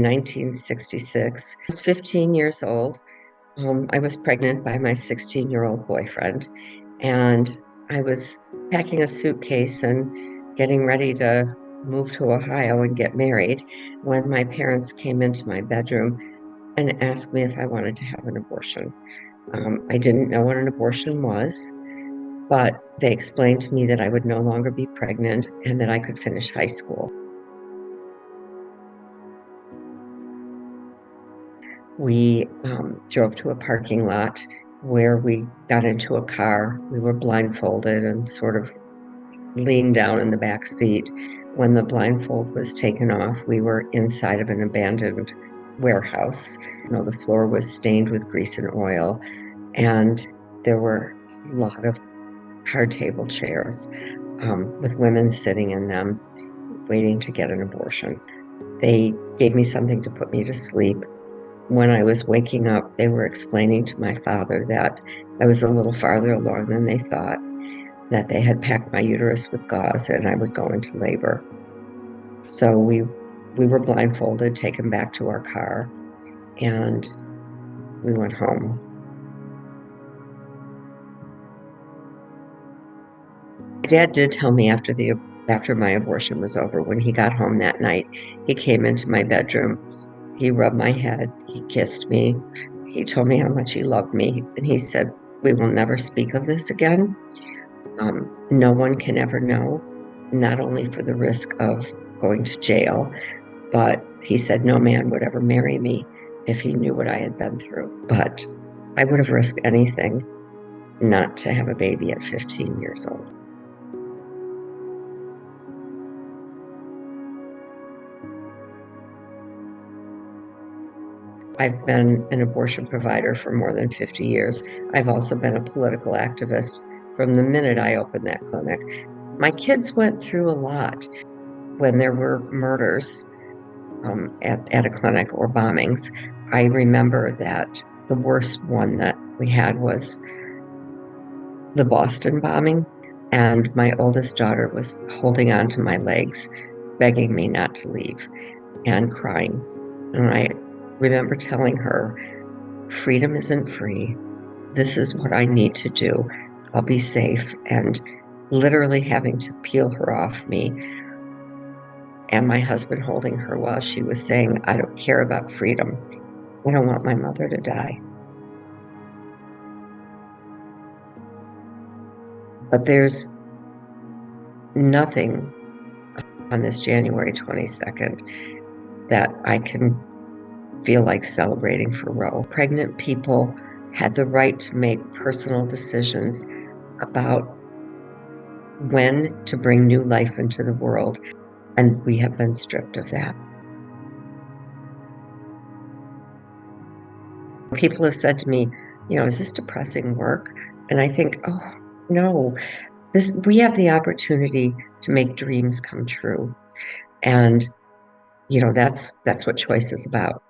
1966. I was 15 years old. I was pregnant by my 16-year-old boyfriend, and I was packing a suitcase and getting ready to move to Ohio and get married when my parents came into my bedroom and asked me if I wanted to have an abortion. I didn't know what an abortion was, but they explained to me that I would no longer be pregnant and that I could finish high school. We drove to a parking lot where we got into a car. We were blindfolded and sort of leaned down in the back seat. When the blindfold was taken off, we were inside of an abandoned warehouse. The floor was stained with grease and oil, and there were a lot of hard table chairs with women sitting in them, waiting to get an abortion. They gave me something to put me to sleep. When I was waking up, they were explaining to my father that I was a little farther along than they thought, that they had packed my uterus with gauze and I would go into labor. So we were blindfolded, taken back to our car, and we went home. My dad did tell me after my abortion was over, when he got home that night, he came into my bedroom. He rubbed my head, he kissed me, he told me how much he loved me, and he said, "We will never speak of this again. No one can ever know, not only for the risk of going to jail, but he said no man would ever marry me if he knew what I had been through. But I would have risked anything not to have a baby at 15 years old." I've been an abortion provider for more than 50 years. I've also been a political activist from the minute I opened that clinic. My kids went through a lot when there were murders at a clinic or bombings. I remember that the worst one that we had was the Boston bombing, and my oldest daughter was holding on to my legs, begging me not to leave and crying. And I remember telling her, "Freedom isn't free. This is what I need to do. I'll be safe." And literally having to peel her off me, and my husband holding her while she was saying, "I don't care about freedom. I don't want my mother to die." But there's nothing on this January 22nd that I can feel like celebrating for Roe. Pregnant people had the right to make personal decisions about when to bring new life into the world, and we have been stripped of that. People have said to me, "Is this depressing work?" And I think, oh, no, we have the opportunity to make dreams come true. And that's what choice is about.